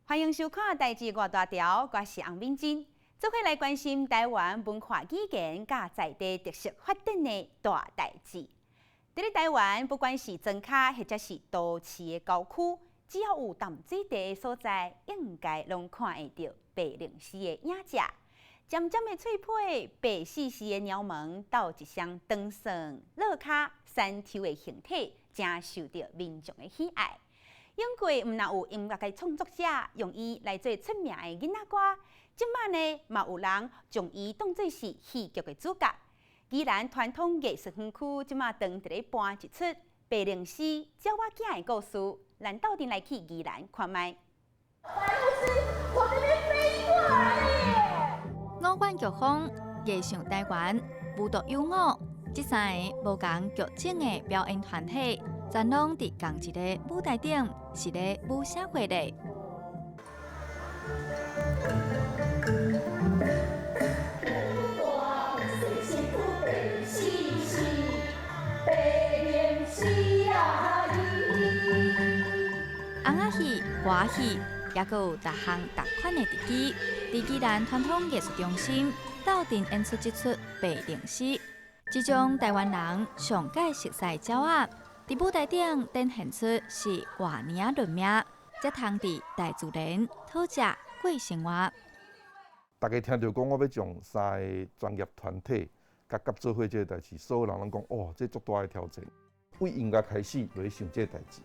欢迎收看《代志外大条》，我是洪敏珍，做伙来关心台湾文化语言甲在地特色发展的大代志。伫咧台湾，不管是庄脚或者是都市的郊区，只要有淡水地的所在，应该拢看会到白灵狮的影只。尖尖的脆皮、白细细的鸟毛，斗一双长绳、落脚、山丘的形体，真受到民众的喜爱。永过毋但有音乐嘅创作者用伊来做出名的囡仔歌，即摆呢嘛有人将伊当作是戏剧嘅主角。宜兰传统艺术园区即摆当伫咧搬一出白灵狮鸟我囝的故事，咱斗阵来去宜兰看卖。白鹭鸶从那边飞过来耶！五官剧风艺上台湾，舞蹈有我，这三个无共剧种的表演团体。全拢伫同一个舞台顶，是咧舞社会的。红仔戏、歌戏，也阁有各项各款的特技。伫宜兰传统艺术中心，斗阵演出这出白灵狮，这种台湾人上界熟悉鸟仔。伫舞台顶展现出是活年论命，才通伫大自然讨食过生活。大家听到讲我要将三个专业团体甲做伙这个代志，所有人拢讲哦，这足大的挑战。为音乐开始就咧想这个代志，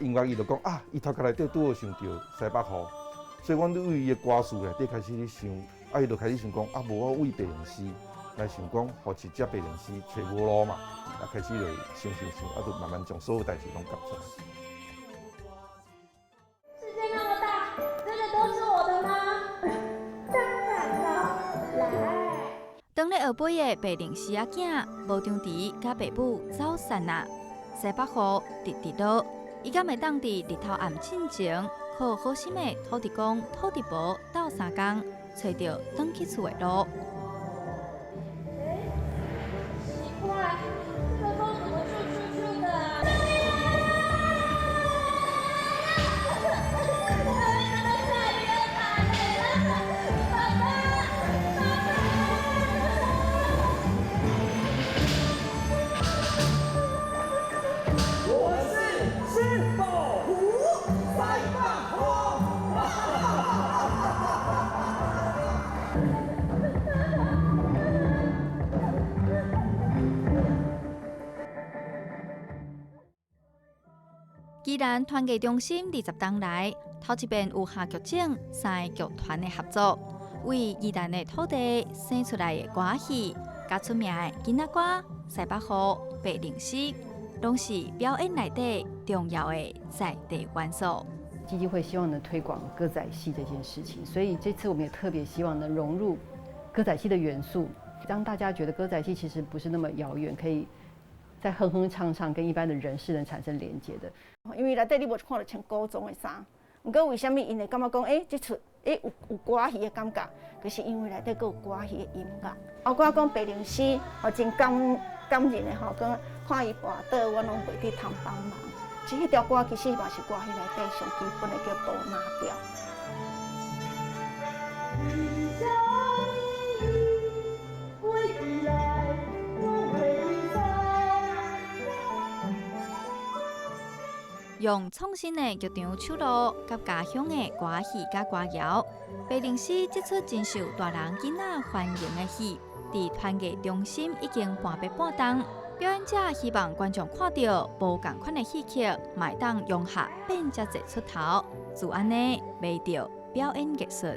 音乐伊就讲伊头壳内底拄好想到西北河，所以阮就为伊的歌词内底开始咧想，伊就开始想讲无我为白灵狮来想讲，互一只白灵狮找无路嘛。开始就想，就慢慢将所有代志拢夹出来。世界那么大，这个都是我的吗？当然了，来。当咧学飞的白灵狮仔囝，无张蹄甲爸母走散啊，西北雨直落，伊敢会当伫日头暗凊前，靠好心的土地公、土地婆斗三工，找到转去厝的路。奇怪。宜兰团艺中心20年来，头一遍有下剧种三个剧团的合作，为宜兰的土地生出来的歌戏，甲出名的囡仔歌、西北雨、白灵狮，拢是表演内底重要的在地元素。基金会希望能推广歌仔戏这件事情，所以这次我们也特别希望能融入歌仔戏的元素，让大家觉得歌仔戏其实不是那么遥远，可以在哼哼唱唱，跟一般的人是能产生连接的。因为内底你无看到穿古装的衫，不过为什么因会感觉讲，这出有歌戏的感觉，就是因为内底有歌戏的音乐。包括讲白灵狮，真感人的吼，讲看伊跋倒，我拢袂去通帮忙。这迄条歌其实嘛是歌戏内底上基本的叫多拿调。用创新的剧场手路，甲家乡的歌戏甲歌谣，白灵狮这出真受大人囡仔欢迎的戏，伫团艺中心已经半白半当。表演者希望观众看到无同款的戏曲，卖当融合变才侪出头，就安尼卖到表演艺术。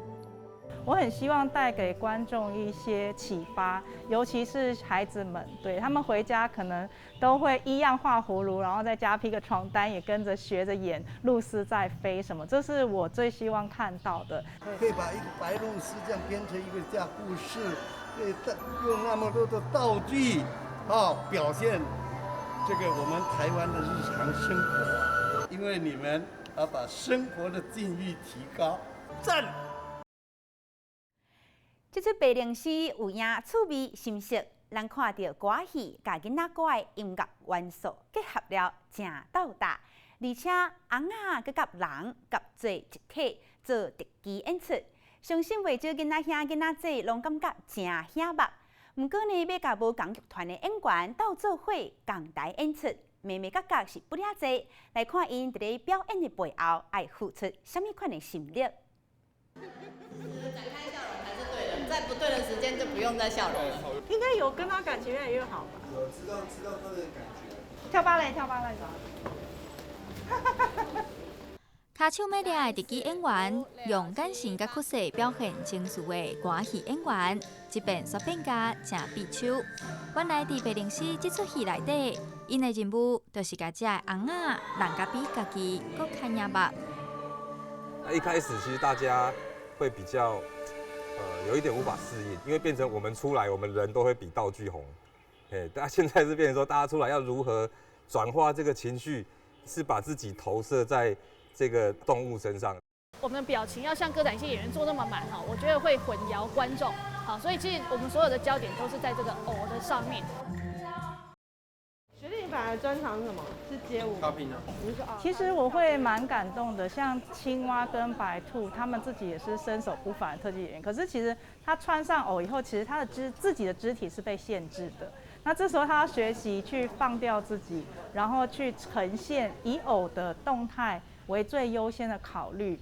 我很希望带给观众一些启发，尤其是孩子们，对他们回家可能都会一样画葫芦，然后在家披个床单，也跟着学着演鹭鸶在飞什么，这是我最希望看到的。可以把一个白鹭鸶这样编成一个这样故事，用那么多的道具，表现这个我们台湾的日常生活，因为你们把生活的境遇提高，赞。这出白灵狮有影趣味深色，咱看到歌戏甲囡仔歌的音乐元素结合了，真斗大。而且翁仔佮人合做一体，做特技演出，相信袂少囡仔兄囡仔姐拢感觉真享目。毋过呢，要甲无共剧团的演员斗做伙共台演出，眉眉角角是不了济。来看因伫咧表演的背后，爱付出什么款的心力。展开笑容才是对的，在不对的时间就不用再笑容了。应该有跟他感情越来越好吧？有知道他的感觉。跳芭蕾，跳芭蕾。卡手美丽的特技演员，用眼神甲曲色表现情绪的歌戏演员，一边说变家真必手。原来伫白灵寺这出戏内底，因的任务就是甲这翁仔让甲比家己搁较赢目。一开始其实大家会比较有一点无法适应，因为变成我们出来，我们人都会比道具红。但现在是变成说，大家出来要如何转化这个情绪，是把自己投射在这个动物身上。我们的表情要像歌仔戏演员做那么满哈，我觉得会混淆观众。好，所以其实我们所有的焦点都是在这个偶的上面。学弟，你本来的专长是什么？是街舞。高平啊。其实我会蛮感动的，像青蛙跟白兔，他们自己也是身手不凡的特技演员。可是其实他穿上偶以后，其实他的自己的肢体是被限制的。那这时候他要学习去放掉自己，然后去呈现以偶的动态为最优先的考虑。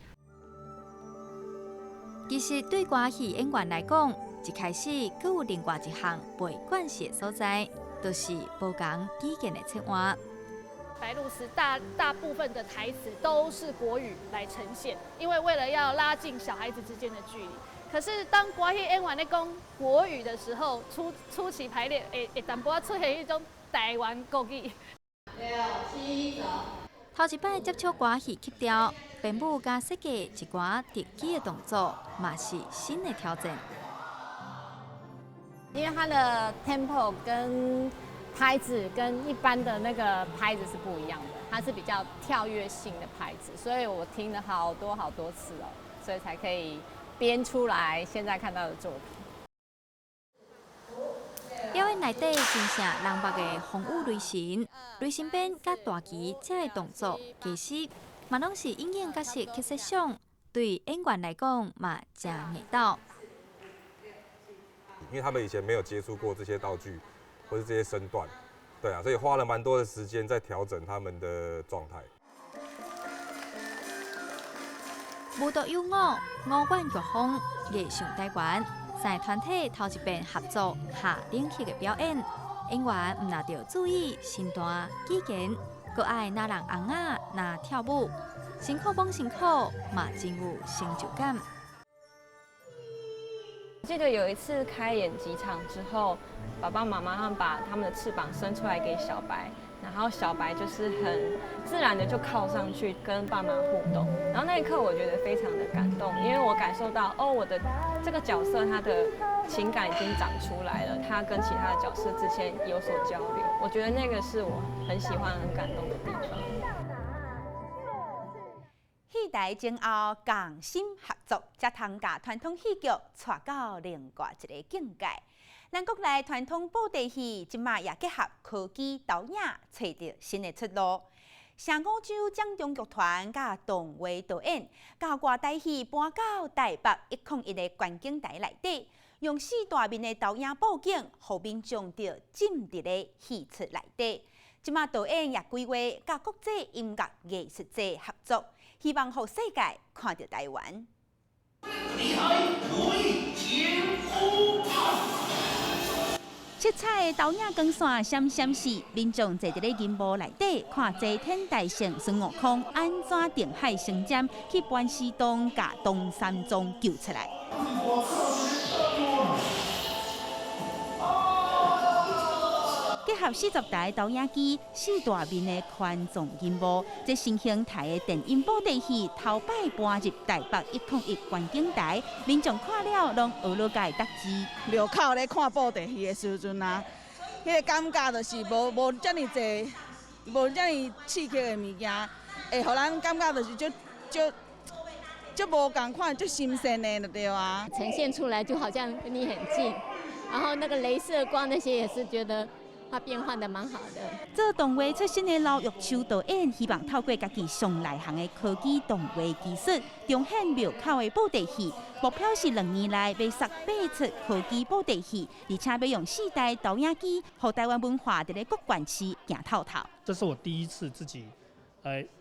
其实对歌戏演员来讲，一开始佫有另外一项被惯势的所在，就是无共语言的切换。白鹭鸶大部分的台词都是国语来呈现，因为为了要拉近小孩子之间的距离。可是当歌戏演员在讲国语的时候，初期排练会淡薄出现一种台湾国语。6、7、走。头一摆接触歌戏曲调，父母加设计一寡特技的动作，嘛是新的挑战。因为它的 tempo 跟拍子跟一般的那个拍子是不一样的，它是比较跳跃性的拍子，所以我听了好多次哦，所以才可以编出来现在看到的作品。表演内底真正人目的风舞雷神、雷神鞭甲大旗这个动作，其实嘛拢是应用角色去设想，对演员来讲嘛真硬道。因为他们以前没有接触过这些道具或是这些身段，对啊，所以花了蛮多的时间在调整他们的状态。舞蹈有我，五官各方，艺术台湾。在团体头一遍合作下冷气的表演，演员唔拿着注意身段、语言，佮爱那人翁仔那跳舞，辛苦帮辛苦，嘛真有成就感。记得有一次开演几场之后，爸爸妈妈他们把他们的翅膀伸出来给小白，然后小白就是很自然的就靠上去跟爸妈互动，然后那一刻我觉得非常的感动，因为我感受到我的这个角色他的情感已经长出来了，他跟其他的角色之间有所交流，我觉得那个是我很喜欢很感动的地方。戏台前后共心合作，才通甲传统戏剧带到另外一个境界。咱国内传统布袋戏即马也结合科技导演，找到新的出路。城五洲掌中剧团甲动画导演，甲外台戏搬到台北101个观景台内底，用4大面的导演布景，互民众着浸伫咧戏出内底。即马导演也规划甲国际音乐艺术节合作，希望互世界看到台湾。七彩的导演光线闪闪烁，民众坐伫咧银幕内底看齐天大圣孙悟空安怎定海神针去搬西东，甲东山庄救出来。结合40台导演机、4大面的宽纵银幕，这新形态的电影布袋戏头摆搬入台北101观景台，民众看了拢学了解得知。庙口咧看布袋戏的时阵啊，迄个感觉就是无遮尔济，无遮尔刺激的物件，会互咱感觉就是就无共款，就新鲜的就对啊。呈现出来就好像跟你很近，然后那个雷射光那些也是觉得它变换的蛮好的。做动画出身的老玉秋导演，希望透过家己上内行的科技动画技术，重现庙口的布袋戏。目标是2年内要杀8出科技布袋戏，而且要用4台导演机，让台湾文化伫咧各县市行透透。这是我第一次自己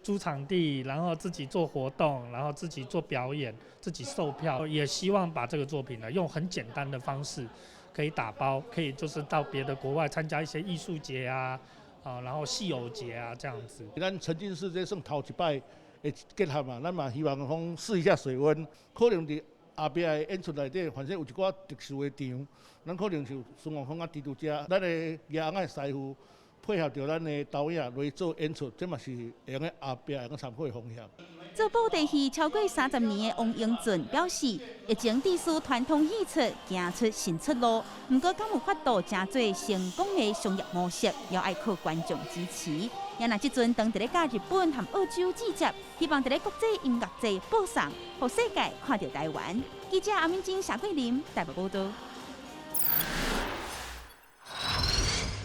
租场地，然后自己做活动，然后自己做表演，自己售票，也希望把这个作品呢用很简单的方式可以打包，可以就是到别的国外参加一些艺术节啊，然后戏偶节啊这样子。咱沉浸式这算头一摆的结合嘛，咱嘛希望讲试一下水温，可能伫后壁的演出内底，反正有一寡特殊的场，咱可能就孙悟空啊、蜘蛛侠，咱的野翁的师傅。配合着咱的导演来做演出，这嘛是会用个后壁会用参考的方向。做布袋戏超过30年的王英俊表示，疫情致使传统戏出行出新出路，不过敢有法度真做成功的商业模式，要爱靠观众支持。也若即阵当伫咧甲日本和澳洲制接，希望伫咧国际音乐节播送，让世界看到台湾。记者阿敏晶、夏桂林台北报道。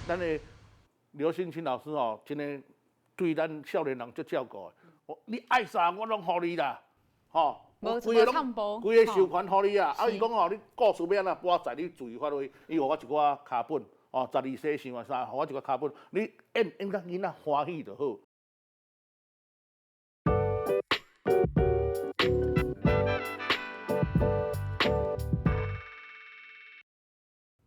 咱的刘兴清老师哦，真的对咱少年人足照顾的。你爱啥我拢互你啦，吼，规个授权互你啊。啊，伊讲哦，你故事要安怎播在你自由发挥，伊互我一寡卡本，哦，12世想啊啥，互我一寡卡本，你演甲囡仔欢喜就好。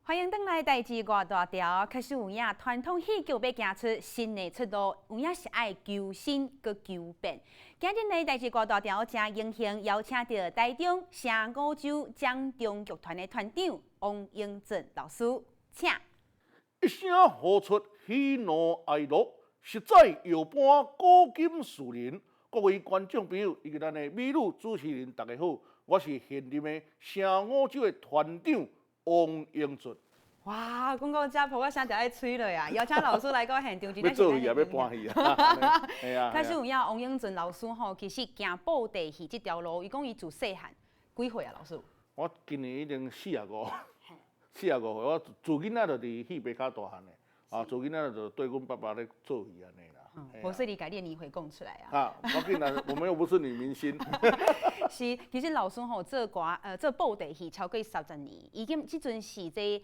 欢迎登来台志外大条，开始有影传统戏剧要行出新的出路，有影是爱求新佮求变。今日来台志外大条真荣幸邀请到台中城五洲掌中剧团的团长王英俊老师，请。一声呼出喜怒哀乐，实在有伴古今士人。各位观众朋友以及咱的美女主持人，大家好，我是现任的城五洲的团长。王英俊，哇，讲到这，婆我声就爱吹了呀！邀请老师来到现场，真要做戏啊，要搬戏啊，系啊。开始有影王英俊老师吼，其实行布袋戏这条路，伊讲伊自细汉几岁啊，老师？我今年已经45岁，我自囡仔就伫戏班较大汉的，啊，自囡仔就对阮爸爸咧做戏安尼啦。我说你改练年会讲出来啊！啊，我竟然我们又不是女明星。是，其实老师吼做做布袋戏超过30年，已经即阵是这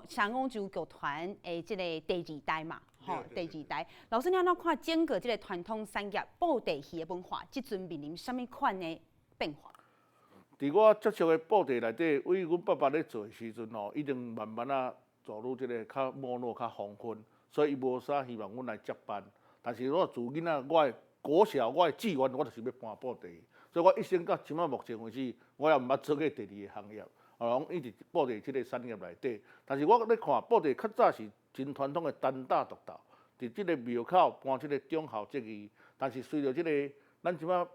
城五洲剧团的这个第2代嘛，吼，第2代。老师你安怎看整个这个传统产业布袋戏的文化，即阵面临什么款的变化？伫我接触的布袋内底，为阮爸爸咧做的时阵吼，已经慢慢啊走入这个较没落、较黄昏，所以伊无啥希望阮来接班。但是我自囡仔，我的国小，我的志愿，我就是要搬布袋，所以我一生到即马目前为止，我也毋捌做过第2个行业，拢一直布袋即个产业内底。但是我咧看布袋较早是真传统的单打独斗，伫即个庙口搬即个忠孝节义。但是随着即个咱即马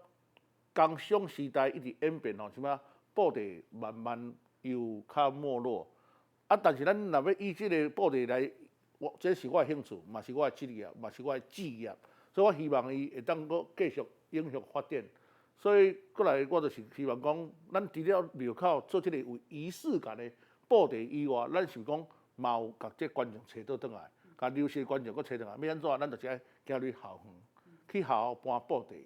工商时代一直演变吼，即马布袋慢慢又较没落。啊，但是咱若要以即个布袋来，这是我的兴趣，嘛是我的职业，嘛是我的志业，所以我希望伊会当搁继续永续发展。所以过来，我就是希望讲，咱除了庙口做即个有仪式感的布袋以外，咱是讲嘛有甲这观众找倒转来，甲流失观众搁找倒来。要安怎？咱就是爱行入校园，去校校搬布袋。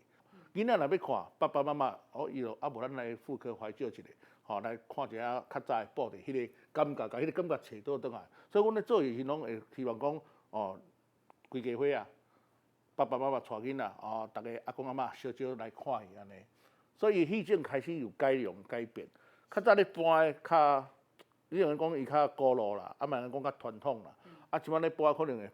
囡仔若要看爸爸妈妈，伊就无咱来妇科怀旧一下。吼，来看一下较早的布袋，迄个感觉，甲迄个感觉找倒转来。所以，阮咧做戏时拢会希望讲，规家伙啊，爸爸妈妈带囡仔，大家阿公阿嬷小少来看伊安尼。所以戏种开始有改良改变。较早咧搬的较，你用讲伊较古老啦，啊，嘛讲较传统啦。啊，即摆咧搬可能会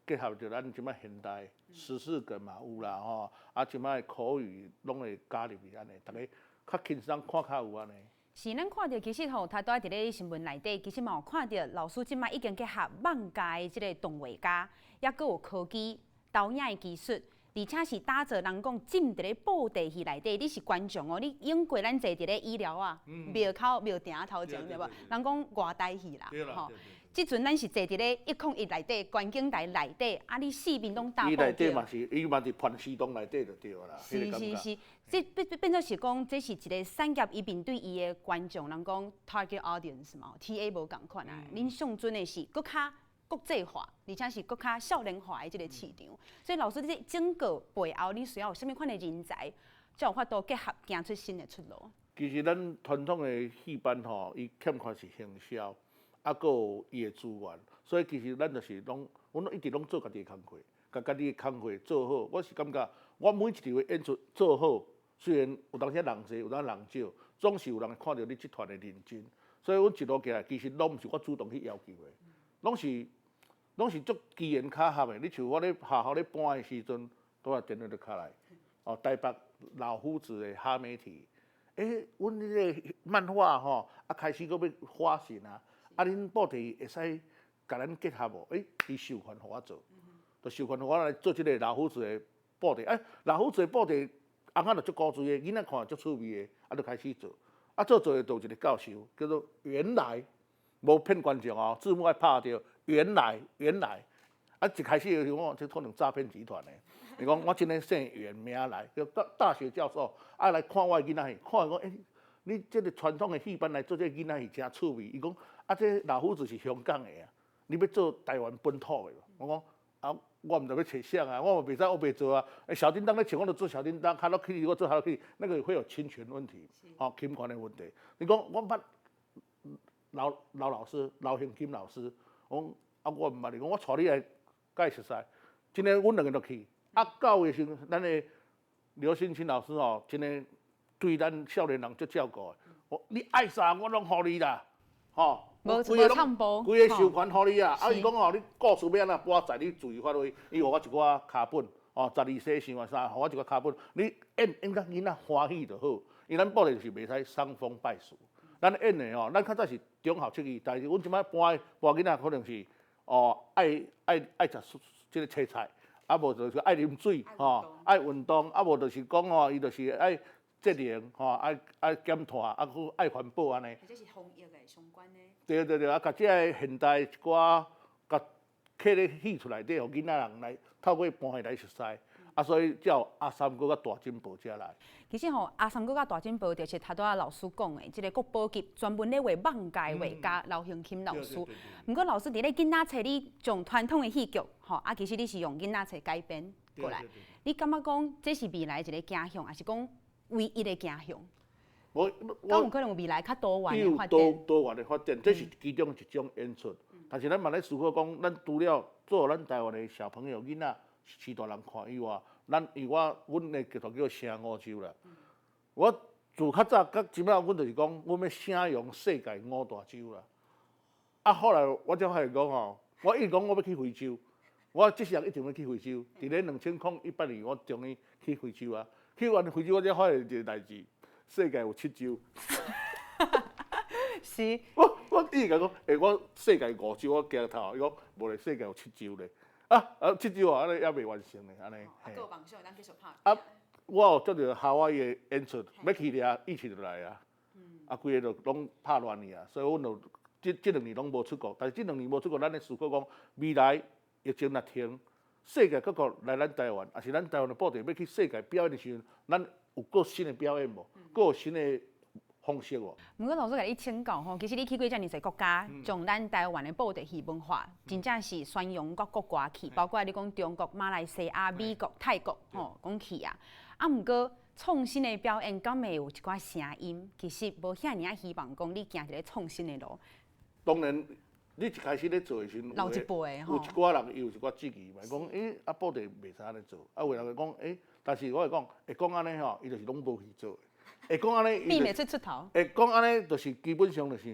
结合着咱即摆现代时事梗嘛有啦，吼，啊，即摆口语拢会加入去安尼，大家较轻松看较有安尼。是，咱看到其实吼，他都伫咧新闻内底，其实嘛有看到老师即摆已经结合网家的即个动画家，也阁有科技导演的技术，而且是打造人讲进伫咧布袋戏内底，你是观众哦，你用过咱坐伫咧医疗啊、庙口、庙埕头前对无？人讲外台戏啦，吼。即阵咱是坐伫咧101内底观景台内底，啊，你四面拢大布伊内底嘛是，伊嘛是盘丝洞内底就对啦。是，这变做是讲，这是一个产业伊面对伊的观众，人讲 target audience 嘛 ，TA 无共款啊。恁上阵的是搁较国际化，而且是更较少年化的这个市场。所以老师，你这整个背后，你需要有啥物款的人才，才有法度结合，行出新的出路？其实咱传统的戏班吼，伊欠缺是行销，啊，搁有伊的资源，所以其实咱就是拢，阮一直拢做家己的工课，甲家己的工课做好。我是感觉，我每一场的演出做好，虽然有当时人多，有当人少，总是有人看到你集团的认真。所以阮一路行来，其实拢毋是我主动去要求的，拢是足机缘巧合的。你像我咧学校咧搬的时阵，拄仔电话就敲来，哦，台北老夫子的哈媒体。阮迄个漫画吼，开始搁要发行啊，恁布袋会使甲咱结合无？伊授权互我做，就授权互我来做即个老夫子的布袋。老夫子的布袋，翁仔就足古锥的，囡仔看足趣味的，就开始做。做的就有一个教授，叫做原来，无骗观众哦，字幕爱拍着原来。一开始就讲这可能诈骗集团的。伊讲我真诶姓袁名来，叫大学教授来看我囡仔戏，看讲你这个传统的戏班来做这囡仔戏真趣味。伊讲这老夫子是香港的啊，你要做台湾本土的。我讲我毋知要找谁啊，我袂使我袂做啊。小叮当咧请我就做小叮当，Hello Kitty 我做 Hello Kitty， 那个会有侵权问题，侵权的问题。你讲我捌老师老兴金老师，我毋捌你讲我带你来甲伊熟识，真诶阮两个就去。到的时候，咱的刘新清老师真诶对咱少年人足照顾的。你爱啥我拢互你啦，无唱播，规个授权互你啊！伊讲你故事要安怎播在你自由发挥，伊互我一寡卡本，12岁想啊啥，互我一寡卡本，你演甲囡仔欢喜就好。因为咱布袋就是袂使伤风败俗，咱演的咱较早是中校出去，但是阮即摆搬囡仔可能是爱食即个青菜。无就是爱啉水，爱运动，无就是讲伊就是爱节能，爱减碳，佫爱环保安尼。这是防疫的相关的。对，甲即个现代一寡甲刻咧戏出来底，互囡仔人来透过搬戏来熟悉。所以才有阿三哥甲大金宝遮来。其实阿三哥甲大金宝就是头拄仔老师讲的，即个国宝级专门咧画网界画家刘兴钦老师。毋过老师伫咧囡仔册，你从传统的戏剧，其实你是用囡仔册改编过来。你感觉讲这是未来一个走向，还是讲唯一的走向？敢有可能有未来较多元的发展？多元的发展，这是其中一种演出。但是咱嘛咧思考讲，咱除了做咱台湾的小朋友囡仔。是大人看以外，阮的剧团叫声五洲啦。我自较早到即摆，阮就是讲，阮要声扬世界五大洲啦。后来我才发现讲我一直讲我要去非洲，我即时一定要去非洲。伫咧2018年，我终于去非洲啊！去完非洲，我才发现一个代志，世界有7洲。是。我一直讲，我世界5洲，我惊头，伊讲无咧，世界有7洲咧。7洲安尼还未完成咧，安尼。还有梦想，咱继续拍。我有做着夏威夷的演出，要去俩，疫情就来啊。规个就拢拍乱去啊，所以阮就这2年拢无出国。但是这2年无出国，咱咧思考讲，未来疫情若停，世界各国来咱台湾，也是咱台湾的布袋要去世界表演的时阵，咱有够新的表演无？够有新的方式哦。毋过老师甲你请教吼，其实你去过遮尔侪国家，将咱台湾的布袋戏文化，真正是宣扬各国外去，包括你讲中国、马来西亚、美国、泰国，讲去啊。毋过创新的表演，敢会有一寡声音，其实无遐尔希望讲你行一个创新的路。当然，你一开始咧做的时阵，老一辈的有一寡人伊有一寡质疑，嘛讲布袋袂使安尼做，有人讲但是我会讲，会讲安尼伊就是拢无去做的。会讲安尼，避免出头。会讲安尼，就是基本上就是伊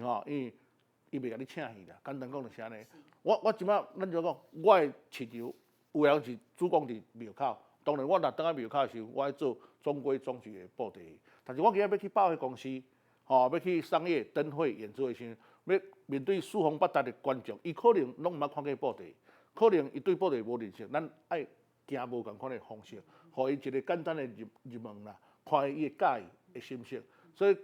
袂甲你请戏啦。简单讲就是安尼。我即摆咱就讲，我的市场有人是主攻伫庙口，当然我若倒来庙口的时候，我爱做中规中矩的布袋戏。但是我今日要去百货公司，要去商业灯会演出的时候，要面对四方八达的观众，伊可能拢毋捌看过布袋，可能伊对布袋无认识，咱爱行无共款的方式，互伊一个简单的入门啦，看伊会介意。的心声，所以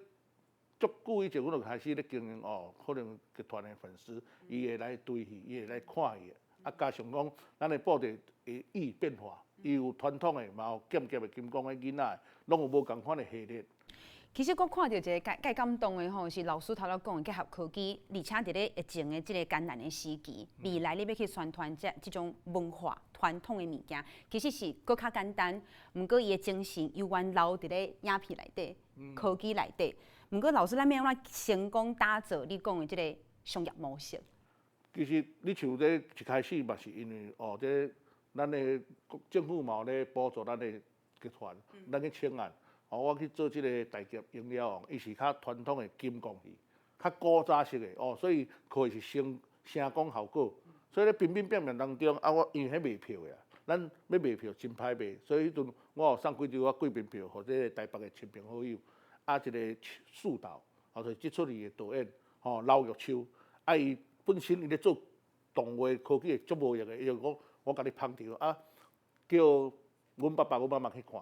足久以前，阮就开始咧经营可能剧团的粉丝，伊会来追戏，伊会来看伊，加上讲咱的布袋会易变化，伊有传统的，嘛有剑的、金光的囡仔，拢有无共款的系列。其实我看到一个介感动的吼，是老师头头讲的结合科技，而且伫咧疫情的即个艰难的时期，未来你要去宣传即种文化传统的物件，其实是搁较简单，毋过伊的精神永远留伫咧影片内底、科技内底。毋过老师，咱要安怎成功打造你讲的即个商业模式？其实你像这一开始嘛，是因为这咱的政府嘛有咧补助咱的集团，咱去请案。我去做即个大业营了王，伊是较传统的金光戏，较古早式的所以可以是声光效果。所以咧平平变变当中，我因为迄卖票的，咱要卖票真歹卖，所以迄阵我有送几张贵宾票，互这个台北的亲朋好友，一个树导，就是即出伊的导演，刘玉秋，伊本身伊咧做动画科技的足无用的，伊就讲我甲你捧场叫阮爸爸阮妈妈去看。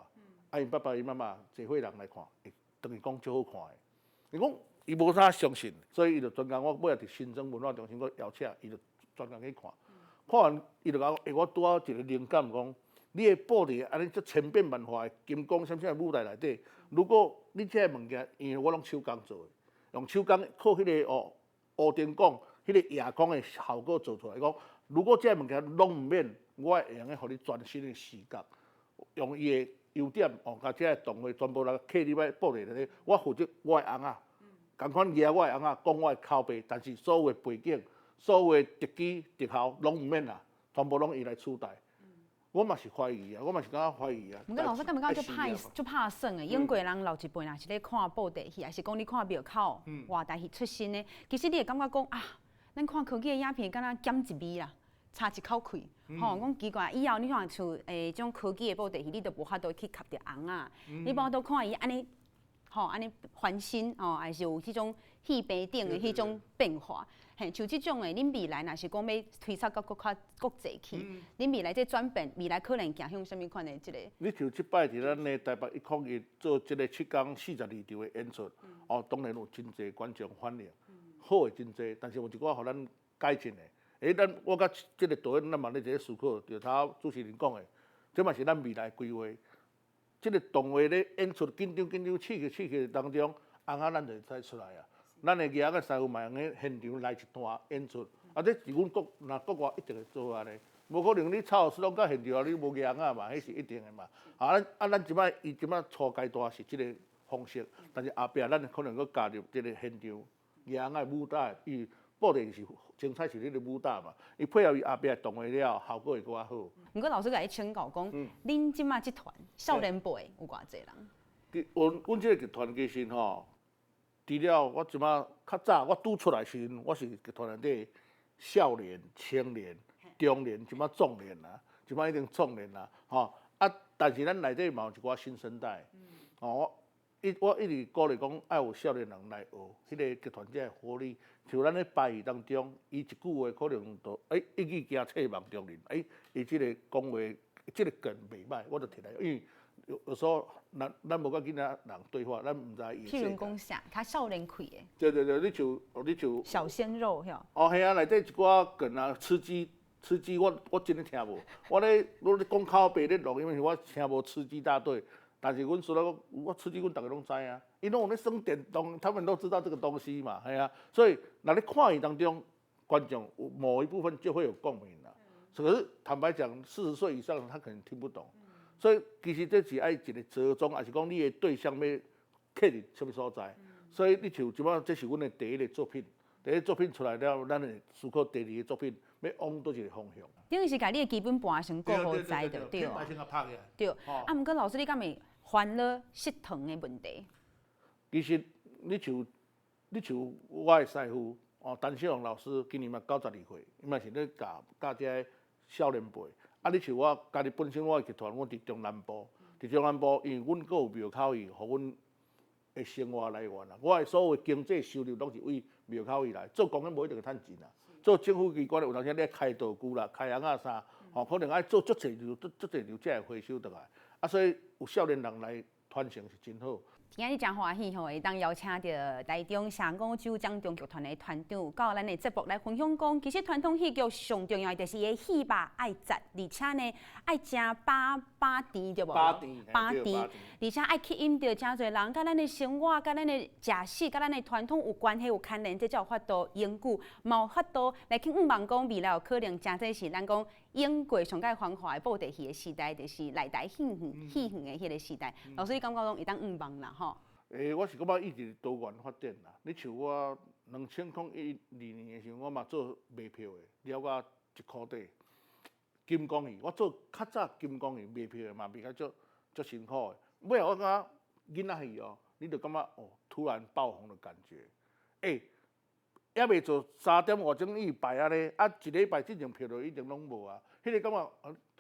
因爸爸因妈妈一伙人来看，等于讲最好看的。伊讲伊无啥相信，所以伊就专工我尾仔伫新庄文化中心佫邀请，伊就专工去看。看完伊就讲，我拄好一个灵感，讲你的布伫安尼足千变万化的金光闪闪的舞台内底，如果你这个物件，因为我拢手工做的，用手工靠迄个乌灯光、迄个夜光的效果做出来。讲如果这个物件拢毋免，我会用个互你全新的视觉，用伊的优点甲这个动画全部来刻入来布伫内底。我负责我的翁仔，共款举我的翁仔，讲我的口碑，但是所有的背景、所有的特技特效拢毋免啦，全部拢伊来取代。我嘛是怀疑啊，我嘛是感觉怀疑啊。毋过老师敢毋感觉就怕算诶？英国人老一辈若是咧看布袋戏，还是讲你看庙口外台戏出身诶，其实你会感觉讲啊，咱看科技诶影片，敢若减一味啦。插一口气，讲奇怪，以后你看像种科技的布袋戏，你都无法度去吸着红啊，你无法度看伊安尼，安尼翻新还是有迄种戏棚顶的迄种变化，像即种的，恁未来若是讲要推测到国际去，恁未来这转变，未来可能行向什么款的即个？你像即摆伫咱的台北101做即个7天42场的演出，当然有真侪观众反应，好的真侪，但是有一寡互咱改进的。我甲即个导演，咱嘛咧一个思考，就头主持人讲的，这嘛是咱未来规划。即个动画咧演出紧张刺激当中，翁仔咱就使出来啊。咱的艺个师傅嘛用个现场来一段演出，这是阮国外一定会做安尼，无可能你操师拢到现场，你无艺仔嘛，迄是一定的嘛。咱即摆初阶段是即个方式，但是后壁咱可能佫加入即个现场艺仔的舞台，伊布袋是。精彩是你个舞台嘛，伊配合伊后壁动画了，效果会更较好。毋过老师甲你请教讲，恁即马集团少年辈有偌济人？阮即个集团其实除了我即马较早我拄出来时，我是集团内底少年、青年、中年，即马壮年啦，即马已经壮年啦，但是咱内底嘛有一寡新生代，我一直鼓励讲，爱有少年人来学，迄个集团才会活力。像咱咧拜戏当中，伊一句话可能都一语惊切望中人，伊即个讲话，即个梗袂歹，我就摕来，因为有时候咱无甲囡仔人对话，咱毋知伊。譬如讲啥，他少年开的。对，你就。小鲜肉遐。嘿啊，内底一寡梗啊，吃鸡，我真诶听无。我咧讲口白咧录，因为我听无吃鸡大队。但是阮说了，我吃鸡，阮大家拢知啊，因拢有咧耍电动，他们都知道这个东西嘛，系啊。所以，那你看伊当中，观众某一部分就会有共鸣啦。可是坦白讲，40岁以上他可能听不懂。所以其实这是爱一个折中，还是讲你的对象要刻入什么所在。所以你像即摆，这是阮的第一个作品。第一个作品出来了，咱会思考第二个作品要往倒一个方向。等于是甲你的基本盘先顾好在就对啊。对。毋过老师，你敢会烦恼失糖的问题？其实你像我的师傅陈小龙老师，今年嘛92岁，伊嘛是咧教这个少年辈。你像我家己本身我的集团，我伫中南部，因为阮阁有庙口伊，互阮的生活来源啦。我的所有的经济收入拢是为庙口伊来，做公园无一定会趁钱啦。做政府机关有当时咧开道具啦、开红啊啥，可能爱做足侪流才会回收得来。所以有少年人来传承是真好。今日真欢喜吼，会当邀请到台中城五州漳中剧团的团长，到咱的节目来分享讲，其实传统戏剧上重要的就是伊戏吧爱杂，而且呢爱食饱甜对无？饱甜，而且爱吸引到真侪人，甲咱的生活、甲咱的食食、甲咱的传统有关系、有牵连，这才有法度永久，嘛有法度来去望讲未来有可能真侪是咱讲永过上界繁华的布袋戏的时代，就是内台戏园的迄个时代。老师，你感觉讲会当望啦吼？我是感觉一直多元发展啦。你像我2012年的时候，我嘛做卖票的，了我1块底。金光鱼，我做较早金光鱼卖票的嘛，卖较足辛苦的。尾后我感觉囡仔戏哦，你就感觉哦，突然爆红的感觉。还未做3点5钟一排啊咧，一礼拜这种票就已经拢无啊。迄个感觉，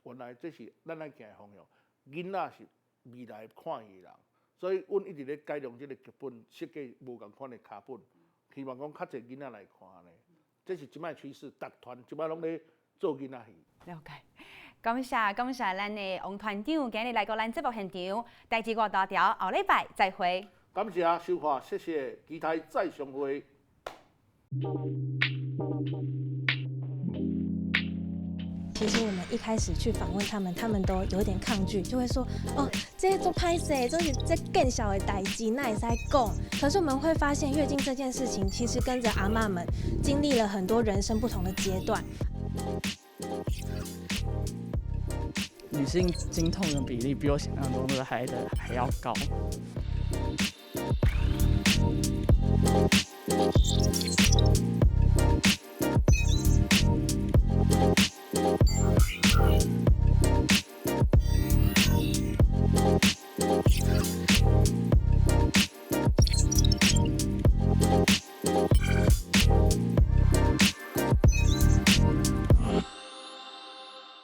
原来这是咱来行的方向。囡仔是未来看戏的人。所以，阮一直咧改良这个剧本，设计无共款的卡本，希望讲较侪囡仔来看呢。这是即摆趋势，逐团即摆拢咧做囡仔戏。了解，感谢咱的王团长今日来到咱节目现场，代志我大条，后礼拜再会。感谢收看，谢谢，期待再相会。其实我们一开始去访问他们，他们都有点抗拒，就会说：“哦，这做拍摄，这是这更小的代志，那也是在讲。”可是我们会发现，月经这件事情，其实跟着阿嬷们经历了很多人生不同的阶段。女性经痛的比例比我想象中的还要高。